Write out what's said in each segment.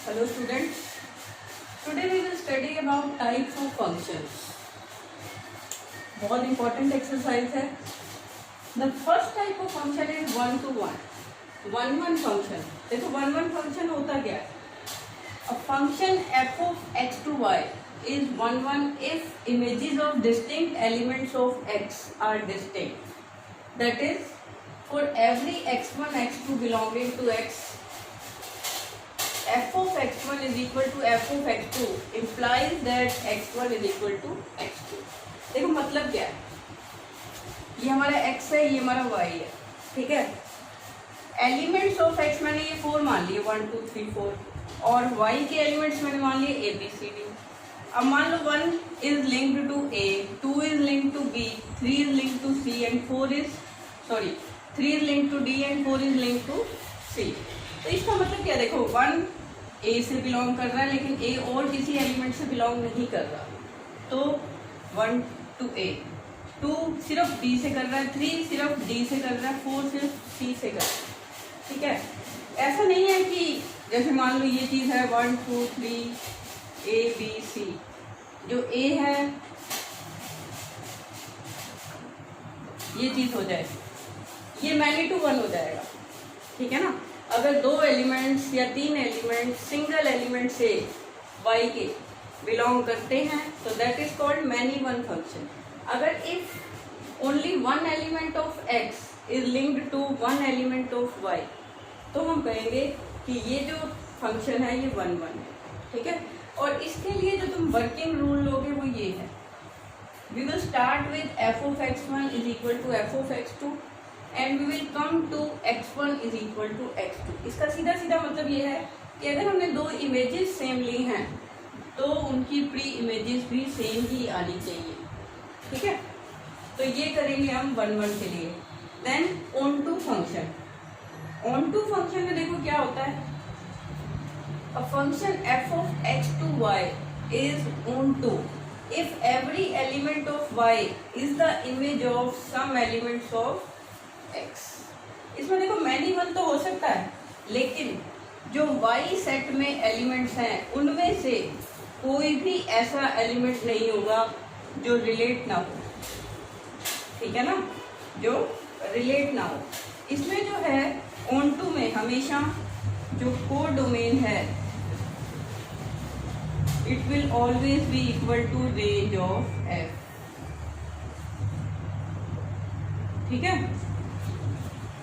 Hello students, today we will study about types of functions. बहुत important exercise है. The first type of function is one to one. One function. देखो one function होता क्या है? A function f of x to y is one if images of distinct elements of x are distinct. That is, for every x1 x2 belonging to x, f of x1 is equal to f of x2 implies that x1 is equal to x2. देखो मतलब क्या है, ये हमारा x है, ये हमारा y है, ठीक है. एलिमेंट्स ऑफ x मैंने ये 4 मान लिए, 1 2 3 4, और y के एलिमेंट्स मैंने मान लिए a b c d. अब मान लो 1 is linked to a, 2 is linked to b, 3 is linked to c and 3 is linked to d and 4 is linked to c. तो इसका मतलब क्या, देखो 1 a से बिलोंग कर रहा है लेकिन a और किसी एलिमेंट से बिलोंग नहीं कर रहा, तो 1 to a, 2 सिर्फ b से कर रहा है, 3 सिर्फ d से कर रहा है, 4 सिर्फ c से कर रहा है, ठीक है. ऐसा नहीं है कि जैसे मान लो ये चीज़ है 1 2 3 a b c, जो a है ये चीज़ हो जाए, ये मैनी टू 1 हो जाएगा, ठीक है ना. अगर 2 एलिमेंट्स या 3 एलिमेंट्स सिंगल एलिमेंट से y के बिलोंग करते हैं तो that is called many one function. अगर if only one element of x is linked to one element of y, तो हम कहेंगे कि ये जो फंक्शन है ये 1 1 है, ठीक है. और इसके लिए जो तुम वर्किंग रूल लोगे वो ये है, we will start with f of x1 is equal to f of x2 and we will come to x1 is equal to x2. इसका सीधा सीधा मतलब ये है कि अगर हमने 2 इमेजेस सेम ली हैं तो उनकी प्री इमेजेस भी सेम ही आनी चाहिए, ठीक है. तो ये करेंगे हम 1 1 के लिए. Then onto function. Onto function में देखो क्या होता है, a function f of x to y is on to if every element of y is the image of some elements of x. इसमें देखो मैनी वन तो हो सकता है, लेकिन जो y सेट में एलिमेंट्स हैं उनमें से कोई भी ऐसा एलिमेंट नहीं होगा जो रिलेट ना हो, ठीक है ना, जो रिलेट ना हो. इसमें जो है ऑन टू में हमेशा जो कोड डोमेन है it will always be equal to range of f, ठीक है.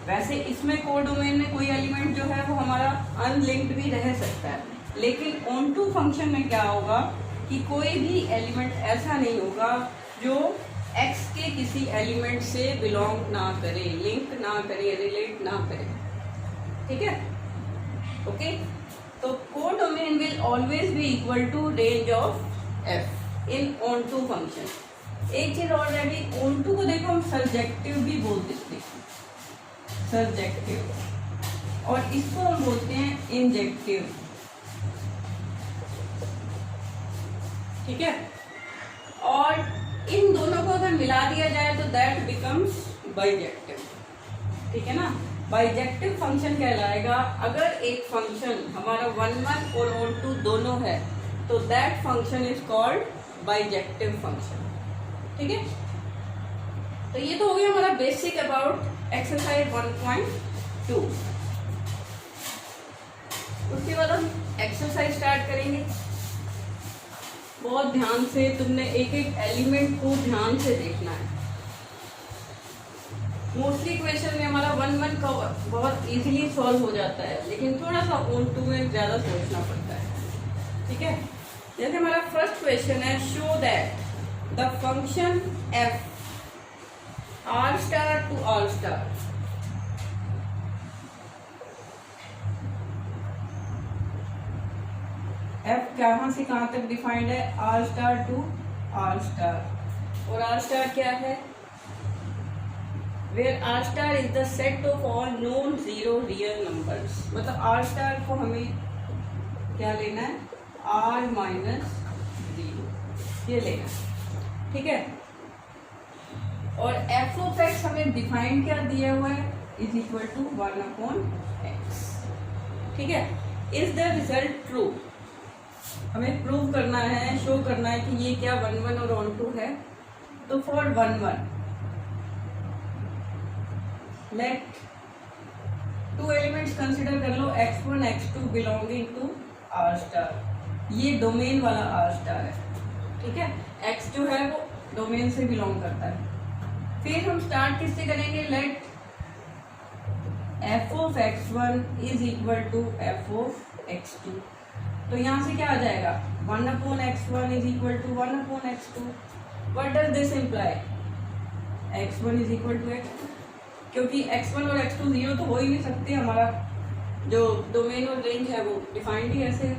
वैसे इसमें कोड डोमेन में कोई एलिमेंट जो है वो हमारा अनलिंक्ड भी रह सकता है, लेकिन ऑन टू फंक्शन में क्या होगा कि कोई भी एलिमेंट ऐसा नहीं होगा जो x के किसी एलिमेंट से बिलोंग ना करे, लिंक ना करे, रिलेट ना करे, ठीक है. ओके, तो codomain will always be equal to range of f in onto function. एक चीज ऑलरेडी ऑन टू को देखो हम सर्जेक्टिव भी बोल देते हैं, सर्जेक्टिव, और इसको हम बोलते हैं इंजेक्टिव, ठीक है. और इन दोनों को अगर मिला दिया जाए तो दैट बिकम्स बाइजेक्टिव, ठीक है ना. बाइजेक्टिव फंक्शन कहलाएगा अगर एक फंक्शन हमारा 1 1 और ऑन टू दोनों है तो that function is called bijective function, ठीक है. तो ये तो हो गया हमारा बेसिक अबाउट एक्सरसाइज 1.2. उसके बाद हम एक्सरसाइज स्टार्ट करेंगे. बहुत ध्यान से तुमने एक एक एलिमेंट को ध्यान से देखना है. मोस्टली क्वेश्चन में हमारा 1 1 का बहुत इजीली सॉल्व हो जाता है, लेकिन थोड़ा सा ऑन टू में ज़्यादा सोचना पड़ता है, ठीक है. जैसे हमारा फर्स्ट क्वेश्चन है, show that the function f r star to r star f कहाँ से कहाँ तक डिफाइंड है, r star to r star, और r स्टार क्या है, where r star is the set of all non zero real numbers. मतलब r star को हमें क्या लेना है, r माइनस 0 ये लेना है, ठीक है. और f ऑफ x हमें डिफाइन क्या दिया हुआ है, इज इक्वल टू 1/x, ठीक है. इज द रिजल्ट ट्रू, हमें प्रूव करना है, शो करना है कि ये क्या 1 1 और ऑन टू है। तो फॉर 1 1 लेट 2 एलिमेंट्स कंसिडर कर लो, x1 x2 belonging to R star, ये डोमेन वाला आर स्टार है, ठीक है। x जो है वो डोमेन से बिलोंग करता है। फिर हम स्टार्ट किससे करेंगे, let f of x1 is equal to f of x2। तो यहाँ से क्या आ जाएगा, 1 upon x1 is equal to 1 upon x2। What does this imply, x1 is equal to x2, क्योंकि x1 और x2 जीरो तो हो ही नहीं सकते, हमारा जो डोमेन और रेंज है वो डिफाइंड ही ऐसे है,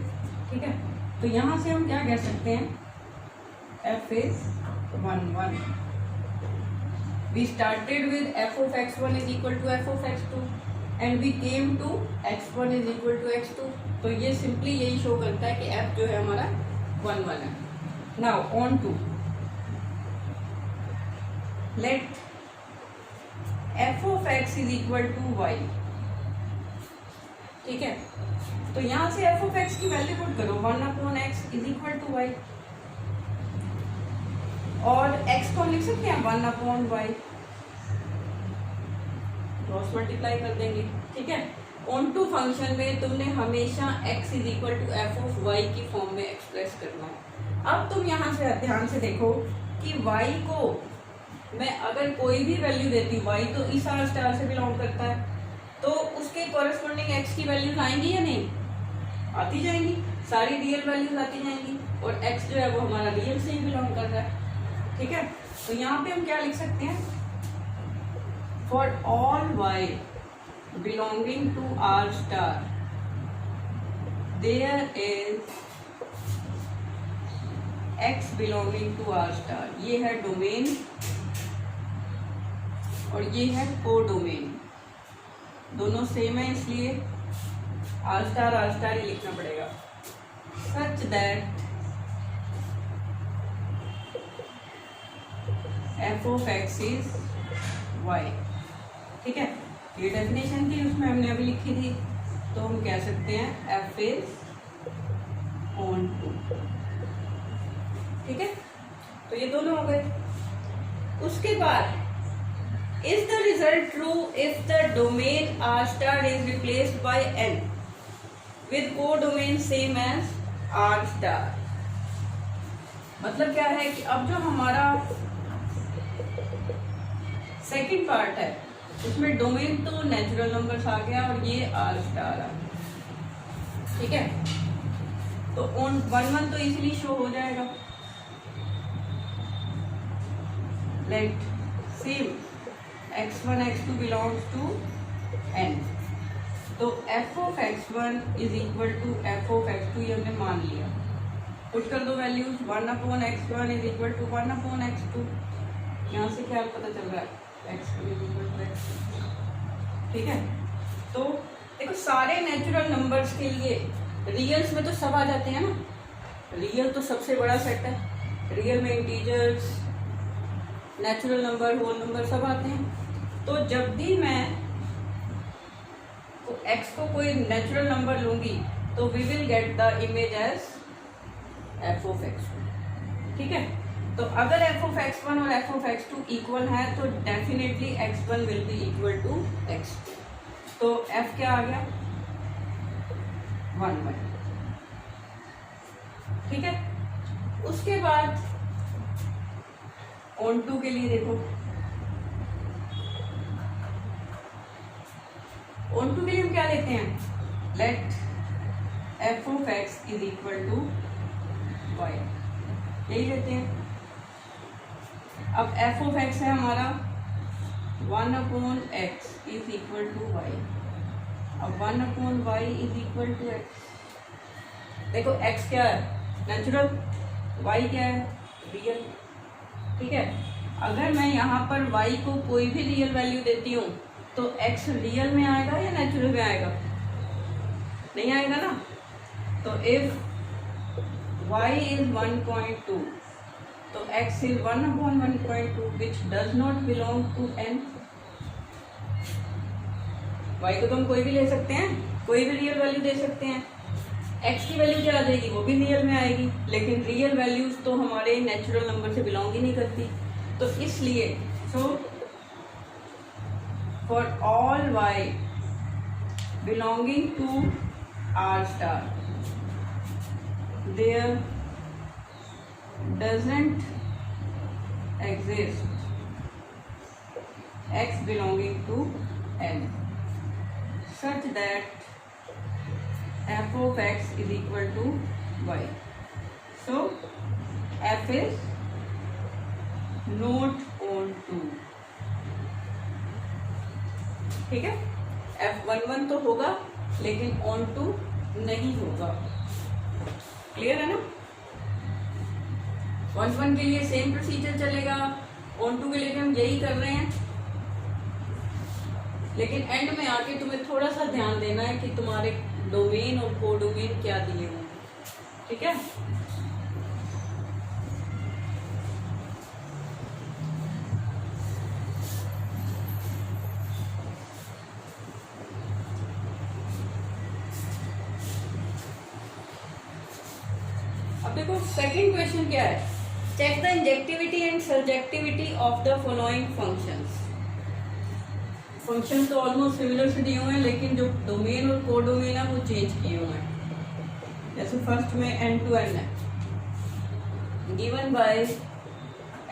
ठीक है। तो यहाँ से हम क्या कह सकते हैं, f is 1 1। We started with f of x1 is equal to f of x2 and we came to x1 is equal to x2। तो ये सिंपली यही शो करता है कि f जो है हमारा 1 1 है। Now on to let f of x is equal to y, ठीक है। तो यहाँ से f of x की वैल्यू पुट करो, 1 upon x is equal to y, और x को हम लिख सकते हैं 1 अपॉन वाई, क्रॉस मल्टीप्लाई कर देंगे, ठीक है। ऑन टू फंक्शन में तुमने हमेशा x is equal to F of Y की फॉर्म में एक्सप्रेस करना है। अब तुम यहाँ से ध्यान से देखो कि y को मैं अगर कोई भी वैल्यू देती हूँ, y तो इस आर स्टार से बिलोंग करता है, तो उसके कॉरेस्पॉन्डिंग x की वैल्यूज आएंगी या नहीं, आती जाएंगी, सारी रियल वैल्यूज आती जाएंगी, और x जो है वो हमारा रियल से ही बिलोंग कर रहा है, ठीक है। तो यहाँ पे हम क्या लिख सकते हैं, for all y belonging to R star there is x belonging to R star, ये है डोमेन और ये है को डोमेन, दोनों सेम है इसलिए आर स्टार ही लिखना पड़ेगा, such that f of x is y, ठीक है। ये डेफिनेशन थी, उसमें हमने अभी लिखी थी, तो हम कह सकते हैं f is on to, ठीक है। तो ये दोनों हो गए। उसके बाद is the result true if the domain r star is replaced by n with codomain same as r star। मतलब क्या है कि अब जो हमारा सेकेंड पार्ट है उसमें डोमेन तो नेचुरल नंबर्स आ गया और ये आर स्टार आ, ठीक है। तो ऑन 1 1 तो इजीली शो हो जाएगा, let same x1 x2 belongs to n, तो f of x1 is equal to f of x2, ये हमने मान लिया, पुट कर दो values, 1 upon x1 is equal to 1 upon x2, यहाँ से क्या पता चल रहा है, x2 is equal to x2, ठीक है। तो देखो सारे नेचुरल नंबर्स के लिए रियल्स में तो सब आ जाते हैं ना, रियल तो सबसे बड़ा सेट है, रियल में integers, natural number, whole number सब आते हैं। तो जब भी मैं तो x को कोई नेचुरल नंबर लूंगी तो we will get the image as f of x1, ठीक है। तो अगर f ऑफ x1 और f ऑफ x2 इक्वल है तो definitely x1 will be equal to x2, तो f क्या आ गया 1 1, ठीक है। उसके बाद ऑन टू के लिए देखो, ऑन टू के लिए हम क्या लेते हैं, let f of x is equal to y, यही लेते हैं। अब f ऑफ x है हमारा 1 upon x is equal to y, अब 1 upon y is equal to x। देखो x क्या है नेचुरल, y क्या है रियल, ठीक है। अगर मैं यहाँ पर y को कोई भी रियल वैल्यू देती हूँ तो x रियल में आएगा या नेचुरल में आएगा, नहीं आएगा ना। तो इफ y is 1.2 तो x is 1 upon 1.2 which does not belong to n। y को तो हम कोई भी ले सकते हैं, कोई भी रियल वैल्यू दे सकते हैं, एक्स की वैल्यू क्या आ जाएगी, वो भी रियल में आएगी, लेकिन रियल वैल्यूज तो हमारे नेचुरल नंबर से बिलोंग ही नहीं करती। तो इसलिए so for all Y belonging to R star there doesn't exist x belonging to n such that f of x is equal to y. So f is not on 2, ठीक है। f11 तो होगा लेकिन on 2 नहीं होगा, clear है ना। 1 के लिए सेम प्रोसीजर चलेगा, ऑन 2 के लिए भी हम यही कर रहे हैं, लेकिन एंड में आके तुम्हें थोड़ा सा ध्यान देना है कि तुम्हारे डोमेन और कोडोमेन क्या दिए हुए हैं, ठीक है। देखो सेकंड क्वेश्चन क्या है, check the injectivity and surjectivity of the following functions. Function तो ऑलमोस्ट सिमिलर से दिए हुए हैं, लेकिन जो डोमेन और कोडोमेन है वो चेंज किए हुए हैं। जैसे फर्स्ट में n to n है, given by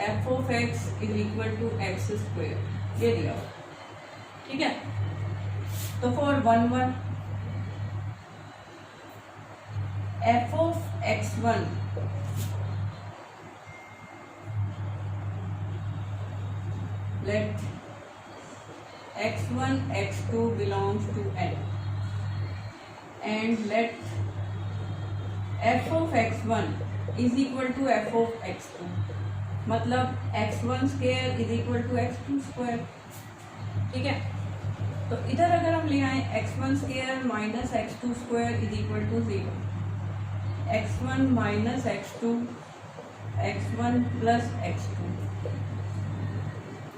f of x is equal to X square, ये दिया हुआ, ठीक है। तो for 1 f of x1 let x1 x2 belongs to n and let f of x1 is equal to f of x2, मतलब x1 square is equal to x2 square, ठीक है। तो इधर अगर हम ले आए x1 square minus x2 square is equal to 0, x1 minus x2 x1 plus x2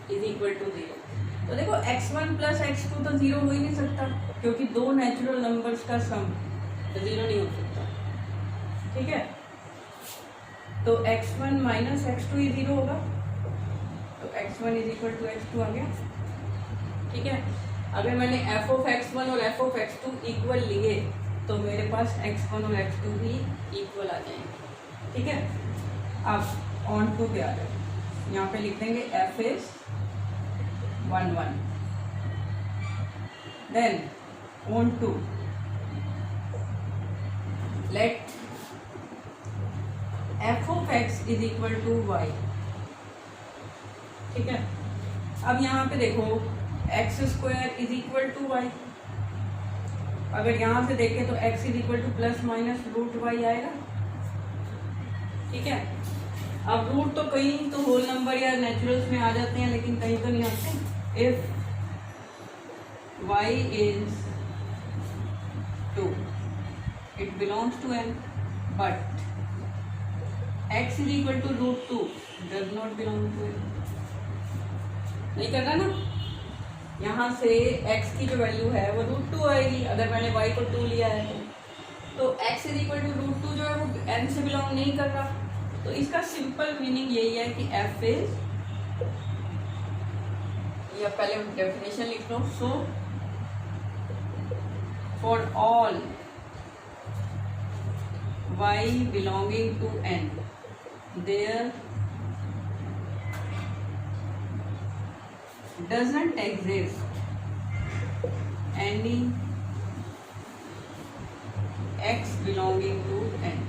is equal to 0। तो देखो x1 प्लस x2 तो 0 हो ही नहीं सकता, क्योंकि दो नेचुरल नंबर्स का सम तो 0 नहीं हो सकता, ठीक है। तो x1 माइनस x2 ही 0 होगा, तो x1 is equal to x2 आ गया, ठीक है। अगर मैंने f ऑफ x1 और f ऑफ x2 इक्वल लिए तो मेरे पास x1 और x2 भी इक्वल आ जाएंगे, ठीक है। अब ऑन टू पे आ जाए, यहाँ पे लिख देंगे f is 1 1, then onto let f of x is equal to y, ठीक है। अब यहाँ पे देखो x square is equal to y, अगर यहाँ से देखें तो x is equal to plus minus root y आएगा, ठीक है। अब रूट तो कहीं तो होल नंबर या नेचुरल्स में आ जाते हैं, लेकिन कहीं तो नहीं आते। If y is 2 it belongs to n, but x is equal to root 2 does not belong to n। नहीं करना ना, यहाँ से x की जो वैल्यू है वो रूट 2 आएगी, अगर मैंने y को 2 लिया है तो x is equal to root 2 जो है वो n से बिलोंग नहीं कर रहा। तो इसका सिंपल मीनिंग यही है कि f इज, या पहले डेफिनेशन लिख लो, so for all y belonging to n there doesn't exist any x belonging to n,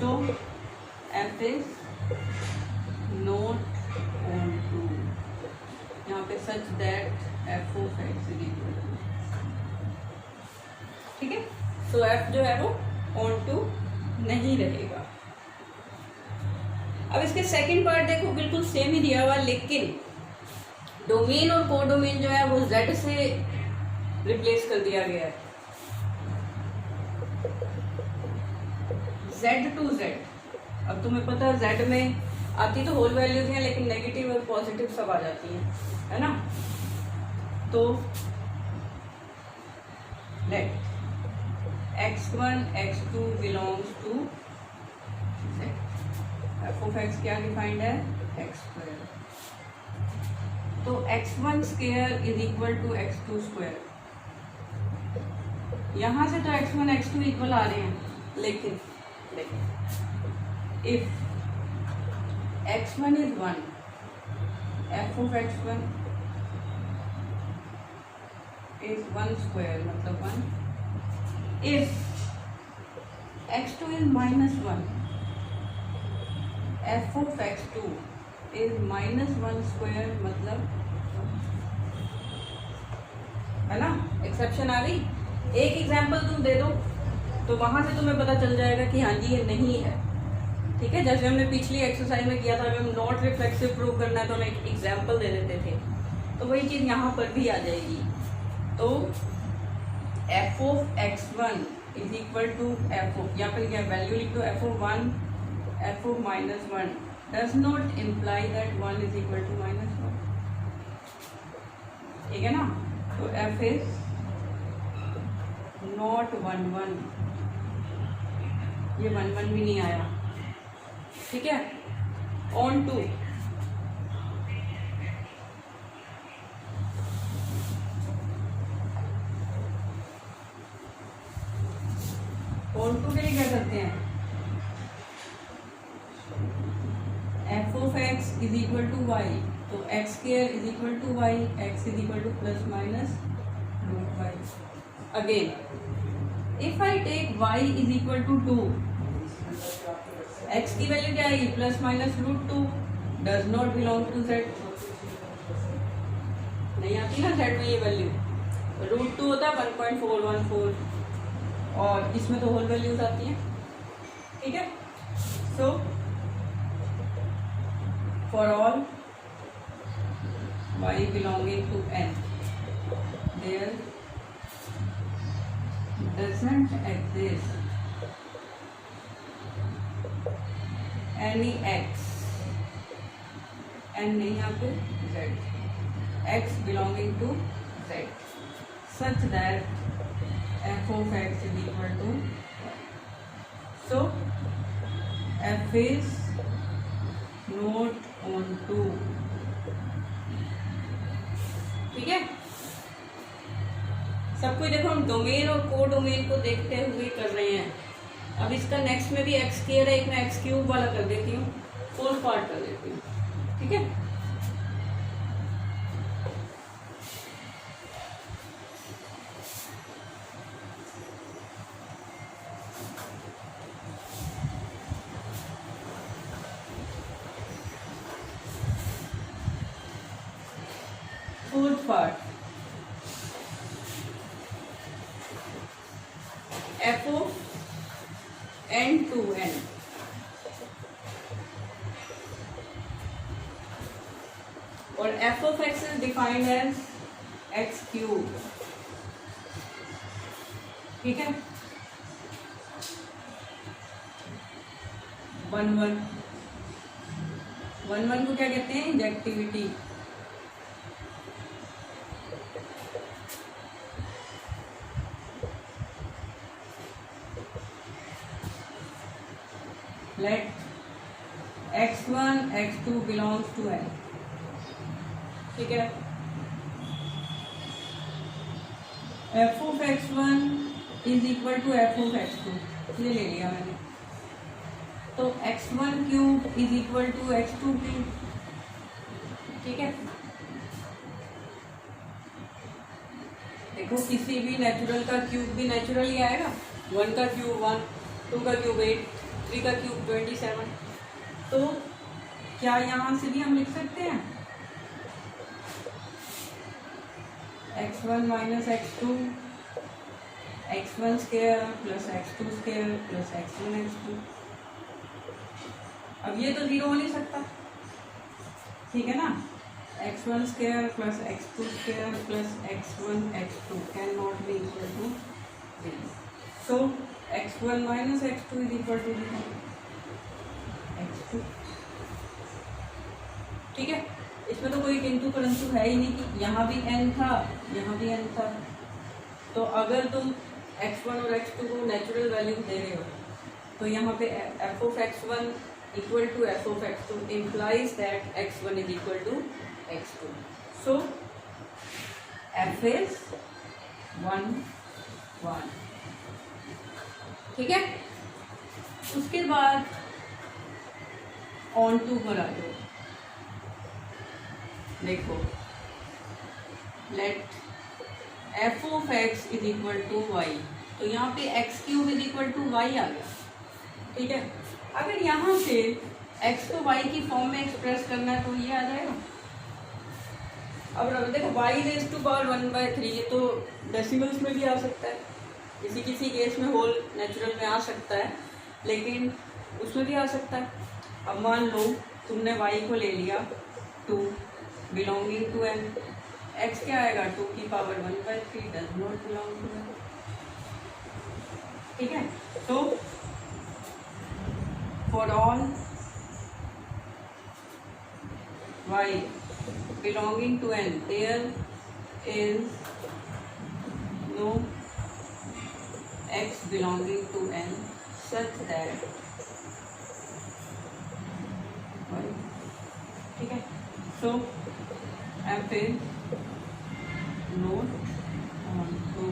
so f is not on 2, यहाँ पे such that f of x is equal to, ठीक है। so f जो है वो on 2 नहीं रहेगा। अब इसके सेकंड पार्ट देखो, बिल्कुल सेम ही दिया हुआ, लेकिन डोमेन और कोडोमेन जो है वो z से रिप्लेस कर दिया गया है, z टू z। अब तुम्हें पता है z में आती तो होल वैल्यूज हैं, लेकिन नेगेटिव और पॉजिटिव सब आ जाती हैं, है ना। तो let x1 x2 belongs to z। F of x क्या डिफाइंड है, एक्स स्क्वायर। तो x1 square is equal to x2 square. यहां से तो x1 x2 इक्वल आ रहे हैं, लेकिन if x1 is 1, f of x1 is 1 square मतलब 1। If x2 is -1, f of x2 is -1 square मतलब, है ना, एक्सेप्शन आ गई। एक एग्जाम्पल तुम दे दो तो वहां से तुम्हें पता चल जाएगा कि हाँ जी ये नहीं है। ठीक है, जैसे हमने पिछली एक्सरसाइज में किया था, अगर हम नॉट रिफ्लेक्सिव प्रूव करना है तो हम एक एग्जाम्पल दे देते थे, तो वही चीज यहाँ पर भी आ जाएगी। तो f of x1 is equal to F of, यहाँ पर क्या वैल्यू लिख दो, f of 1 f of -1 does not imply that 1 is equal to -1। ठीक है ना, तो एफ इज नॉट 1 1, ये 1 1 भी नहीं आया। ठीक है, ऑन टू के लिए क्या करते हैं, F of x is equal to Y, तो X square is equal to Y, X is equal to plus minus root Y. Again if I take Y is equal to 2, X की value क्या आएगी, plus minus root 2, does not belong to Z. नहीं आती ना Z में ये value, root 2 होता है 1.414, और इसमें तो होल वैल्यूज आती हैं। ठीक है, सो for all y belonging to n, there doesn't exist any x, n नहीं यहाँ पे z, x belonging to z, such that f of x is equal to y. So f is not on 2। ठीक है, सब कुछ देखो हम domain और को डोमेन को देखते हुए कर रहे हैं। अब इसका नेक्स्ट में भी एक्स स्क्वायर है, एक मैं एक्स क्यूब वाला कर देती हूँ, फोर्थ पार्ट कर देती हूँ। ठीक है, fourth part, f of n to n, और f of x is defined as x cube. ठीक है, 1 1 1 1 को क्या कहते हैं, injectivity. Let x1 x2 belongs to n। ठीक है, f of x1 is equal to f of x2, ये ले लिया मैंने, तो x1 cube is equal to x2 cube. ठीक है, देखो किसी भी नेचुरल का क्यूब भी नेचुरल ही आएगा, 1 का क्यूब 1, 2 का क्यूब 8, 3 का क्यूब 27। तो क्या यहाँ से भी हम लिख सकते हैं x1 minus x2, x1 square plus x2 square plus x1 x2। अब ये तो 0 हो नहीं सकता, ठीक है ना, x1 square plus x2 square plus x1 x2 can not be equal to 0। So x1 minus x2 is equal to x2। ठीक है, इसमें तो कोई किंतु परंतु है ही नहीं कि यहाँ भी n था यहाँ भी n था। तो अगर तुम x1 और x2 को नेचुरल वैल्यू दे रहे हो, तो यहाँ पे f of x1 equal to f of x2 implies that x1 is equal to x2. So f is 1 1. ठीक है, उसके बाद ऑन टू पर आ जाओ। देखो let f of x is equal to Y, तो यहाँ पे X cube is equal to Y आ गया। ठीक है, अगर यहाँ से x को y की फॉर्म में एक्सप्रेस करना है तो ये आ जाएगा। अब देखो y रेज़ टू पावर 1/3, ये तो डेसिमल्स में भी आ सकता है, किसी किसी केस में होल नेचुरल में आ सकता है, लेकिन उसमें भी आ सकता है। अब मान लो तुमने y को ले लिया 2 बिलोंगिंग टू n, x क्या आएगा 2 की power 1/3 does not belong to n। ठीक है, तो for all y belonging to n there is no x belonging to n such that y, ठीक है, so f is not on 2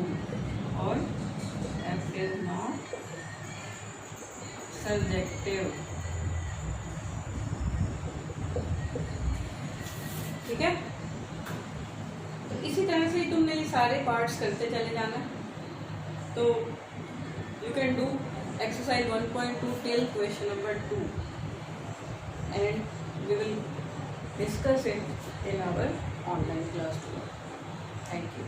और f is not subjective. ठीक है, तो इसी तरह से तुमने ये सारे पार्ट्स करते चले जाना। तो you can do exercise 1.2 till question number 2 and we will discuss it in our online class. Thank you.